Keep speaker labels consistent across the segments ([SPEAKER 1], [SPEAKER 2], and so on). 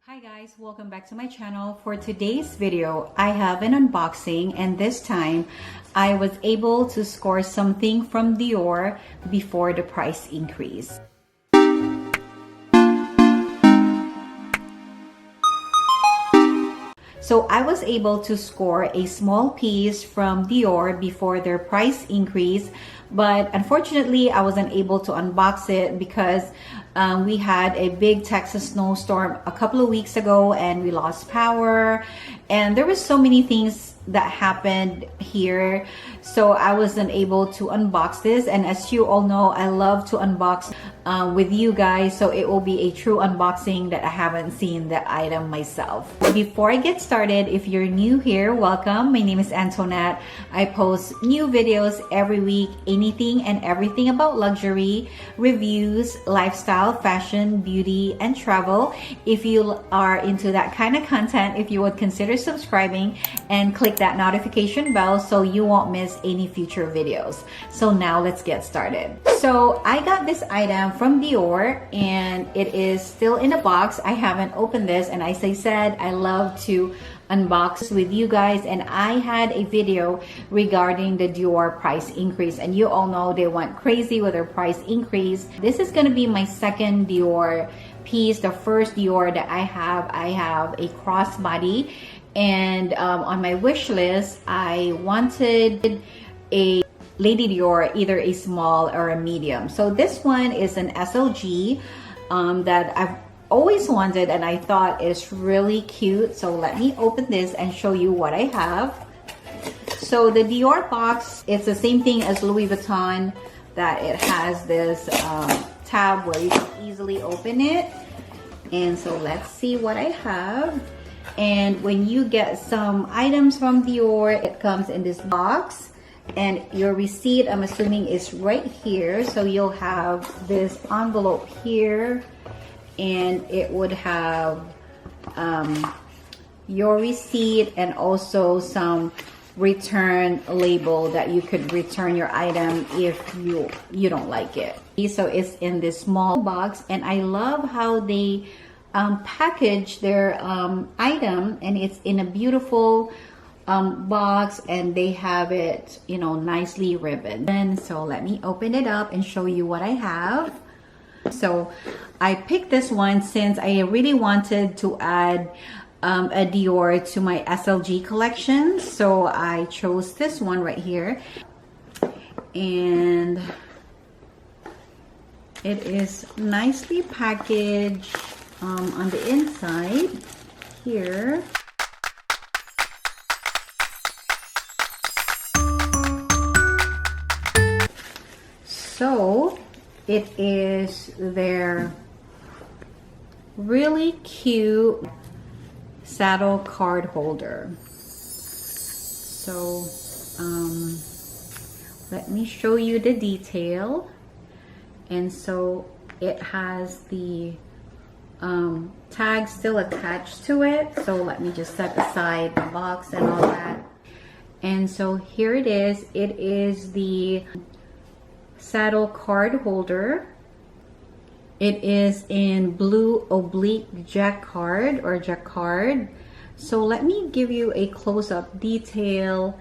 [SPEAKER 1] Hi guys, welcome back to my channel. For today's video, I have an unboxing, and this time I was able to score something from Dior before the price increase. So I was able to score a small piece from Dior before their price increase, but unfortunately I wasn't able to unbox it because we had a big Texas snowstorm a couple of weeks ago and we lost power, and there was so many things that happened here, so I wasn't able to unbox this. And as you all know, I love to unbox with you guys, so it will be a true unboxing that I haven't seen the item myself. Before I get started, if you're new here, welcome. My name is Antoinette. I post new videos every week, anything and everything about luxury, reviews, lifestyle, fashion, beauty, and travel. If you are into that kind of content, if you would consider subscribing and click that notification bell so you won't miss any future videos. So now let's get started. So I got this item from Dior and it is still in a box. I haven't opened this, and as I said, I love to unbox with you guys, and I had a video regarding the Dior price increase, and you all know they went crazy with their price increase. This is going to be my second Dior piece. The first Dior that I have a crossbody, and on my wish list I wanted a Lady Dior, either a small or a medium. So this one is an SLG that I've always wanted, and I thought it's really cute. So let me open this and show you what I have. So the Dior box, it's the same thing as Louis Vuitton, that it has this tab where you can easily open it. And so let's see what I have. And when you get some items from Dior, it comes in this box, and your receipt, I'm assuming, is right here. So you'll have this envelope here, and it would have your receipt and also some return label that you could return your item if you don't like it. So it's in this small box, and I love how they package their item, and it's in a beautiful box, and they have it, you know, nicely ribboned. And so let me open it up and show you what I have. So I picked this one since I really wanted to add a Dior to my SLG collection, so I chose this one right here, and it is nicely packaged on the inside here. So it is their really cute saddle card holder. So let me show you the detail. And so it has the tag still attached to it. So let me just set aside the box and all that. And so here it is. It is the saddle card holder. It is in blue oblique jacquard or jacquard. So let me give you a close-up detail.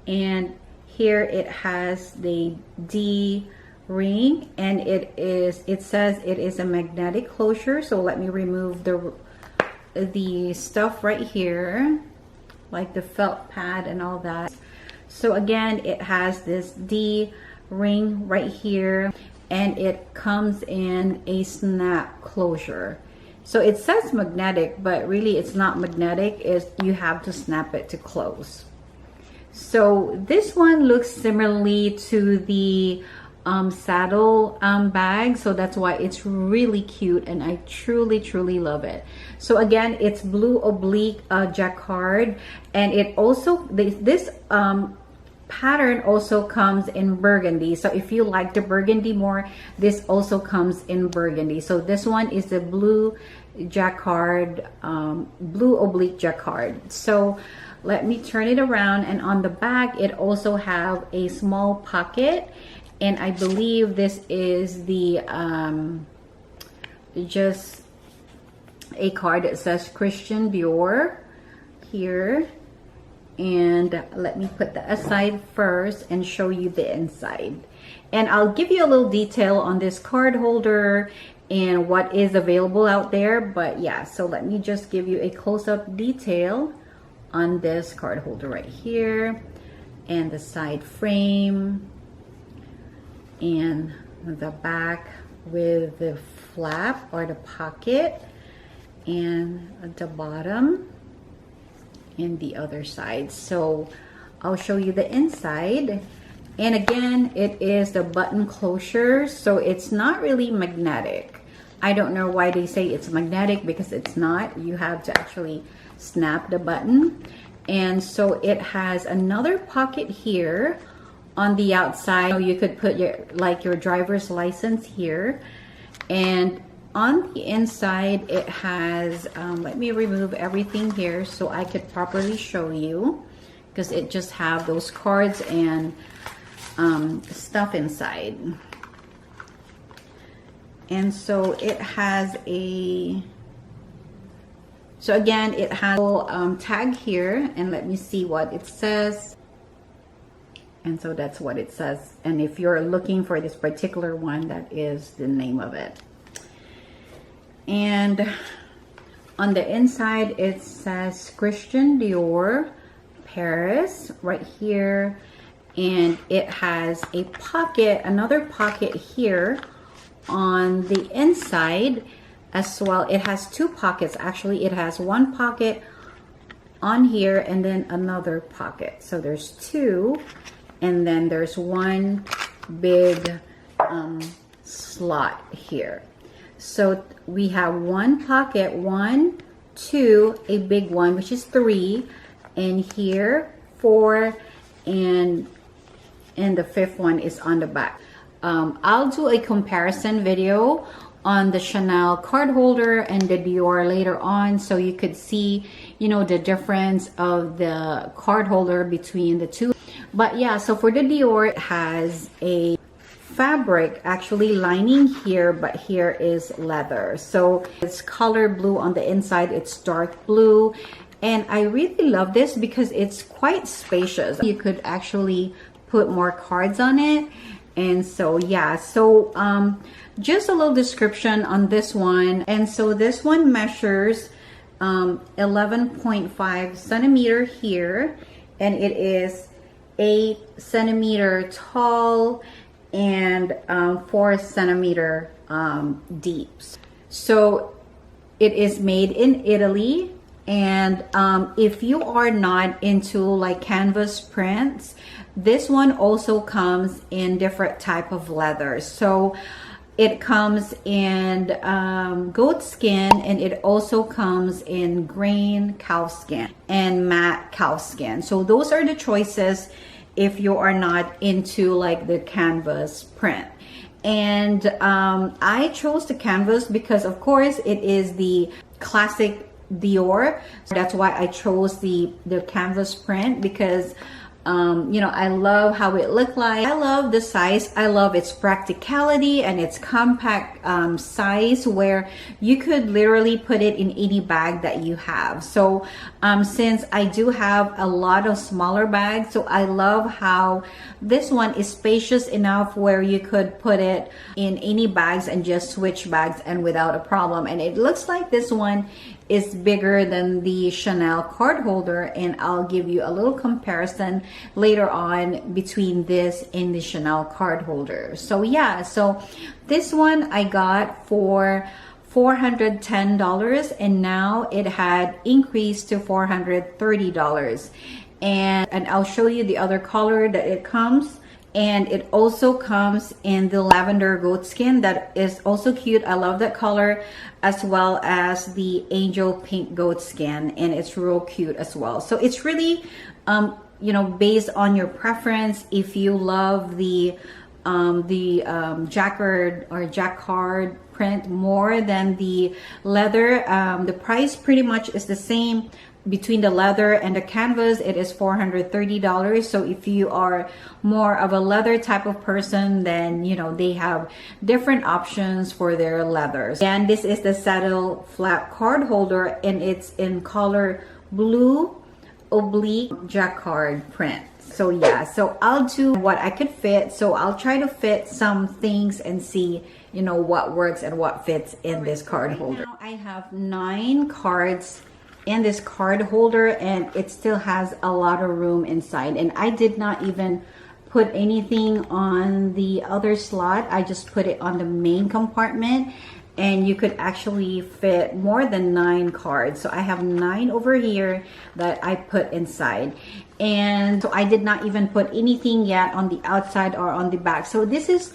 [SPEAKER 1] And here it has the D ring, and it says it is a magnetic closure. So let me remove the stuff right here, like the felt pad and all that. So again, it has this D ring right here, and it comes in a snap closure. So it says magnetic, but really it's not magnetic. You have to snap it to close. So this one looks similarly to the saddle bag, so that's why it's really cute, and I truly love it. So again, it's blue oblique jacquard, and it also this pattern also comes in burgundy. So if you like the burgundy more, this also comes in burgundy. So this one is the blue jacquard, blue oblique jacquard. So let me turn it around, and on the back it also have a small pocket, and I believe this is the just a card that says Christian Dior here. And let me put that aside first and show you the inside. And I'll give you a little detail on this card holder and what is available out there. But yeah, so let me just give you a close-up detail on this card holder right here, and the side frame, and the back with the flap or the pocket, and at the bottom and the other side. So I'll show you the inside. And again, it is the button closure, so it's not really magnetic. I don't know why they say it's magnetic, because it's not. You have to actually snap the button. And so it has another pocket here on the outside. So you could put your driver's license here. And on the inside, it has, let me remove everything here so I could properly show you, because it just have those cards and stuff inside. And so it has a, so again, it has a tag here, and let me see what it says. And so that's what it says. And if you're looking for this particular one, that is the name of it. And on the inside, it says Christian Dior Paris right here. And it has a pocket, another pocket here on the inside as well. It has two pockets. Actually, it has one pocket on here and then another pocket. So there's two, and then there's one big slot here. So we have one pocket, 1, 2, a big one, which is 3, and here 4, and the 5th one is on the back. I'll do a comparison video on the Chanel card holder and the Dior later on, so you could see, you know, the difference of the card holder between the two. But yeah, so for the Dior, it has a fabric actually lining here, but here is leather. So it's color blue on the inside, it's dark blue. And I really love this because it's quite spacious. You could actually put more cards on it. And so yeah, so just a little description on this one. And so this one measures 11.5 centimeter here, and it is 8 centimeter tall and 4 centimeter deep. So it is made in Italy. And if you are not into like canvas prints, this one also comes in different type of leathers. So it comes in goat skin, and it also comes in grain cow skin and matte cow skin. So those are the choices if you are not into like the canvas print. And I chose the canvas because of course it is the classic Dior. That's why I chose the canvas print, because you know, I love how it looked like. I love the size. I love its practicality and its compact size, where you could literally put it in any bag that you have. So since I do have a lot of smaller bags, so I love how this one is spacious enough where you could put it in any bags and just switch bags and without a problem. And it looks like this one is bigger than the Chanel card holder, and I'll give you a little comparison later on between this and the Chanel card holder. So yeah, so this one I got for $410, and now it had increased to $430. And I'll show you the other color that it comes. And it also comes in the lavender goat skin. That is also cute. I love that color, as well as the angel pink goat skin, and it's real cute as well. So it's really you know, based on your preference. If you love the jacquard or jacquard print more than the leather. The price pretty much is the same between the leather and the canvas. It is $430. So if you are more of a leather type of person, then you know they have different options for their leathers. And this is the saddle flap card holder, and it's in color blue oblique jacquard print. So yeah, so I'll do what I could fit. So I'll try to fit some things and see, you know, what works and what fits in this card holder. Now I have 9 cards in this card holder, and it still has a lot of room inside. And I did not even put anything on the other slot. I just put it on the main compartment, and you could actually fit more than 9 cards. So I have 9 over here that I put inside. And so I did not even put anything yet on the outside or on the back. So this is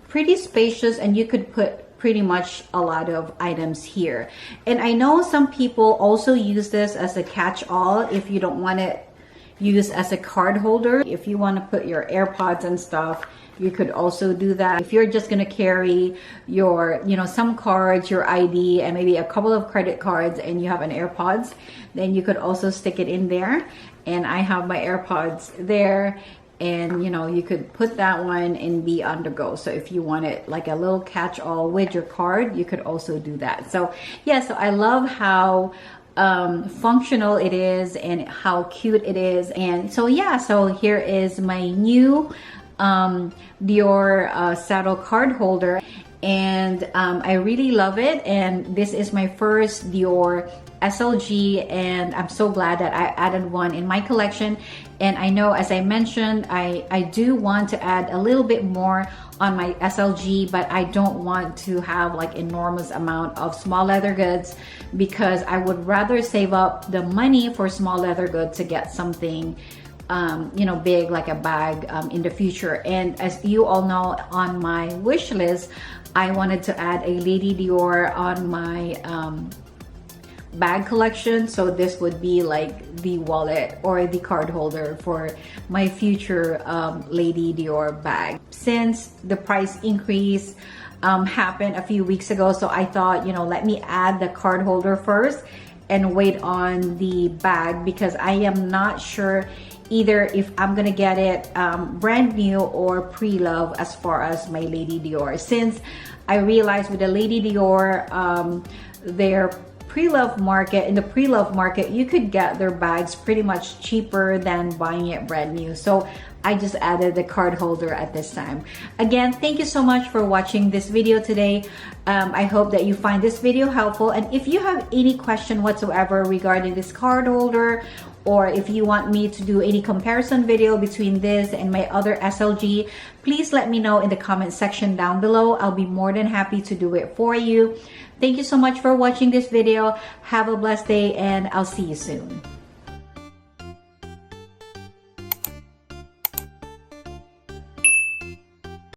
[SPEAKER 1] pretty spacious, and you could put pretty much a lot of items here. And I know some people also use this as a catch-all if you don't want it used as a card holder. If you want to put your AirPods and stuff, you could also do that. If you're just going to carry your, you know, some cards, your ID, and maybe a couple of credit cards, and you have an AirPods, then you could also stick it in there. And I have my AirPods there, and you know, you could put that one and be on the go. So if you want it like a little catch-all with your card, you could also do that. So yeah, so I love how functional it is and how cute it is. And so yeah, so here is my new Dior Saddle card holder, and I really love it. And this is my first Dior SLG, and I'm so glad that I added one in my collection. And I know, as I mentioned, I do want to add a little bit more on my SLG, but I don't want to have like enormous amount of small leather goods, because I would rather save up the money for small leather goods to get something you know, big, like a bag in the future. And as you all know, on my wish list, I wanted to add a Lady Dior on my bag collection. So this would be like the wallet or the card holder for my future Lady Dior bag. Since the price increase happened a few weeks ago, so I thought, you know, let me add the card holder first and wait on the bag, because I am not sure either if I'm gonna get it brand new or pre-love as far as my Lady Dior, since I realized with the Lady Dior their pre-love market, in the pre-love market, you could get their bags pretty much cheaper than buying it brand new. So I just added the card holder at this time. Again, thank you so much for watching this video today. I hope that you find this video helpful, and if you have any question whatsoever regarding this card holder, or if you want me to do any comparison video between this and my other SLG, please let me know in the comment section down below. I'll be more than happy to do it for you. Thank you so much for watching this video. Have a blessed day, and I'll see you soon.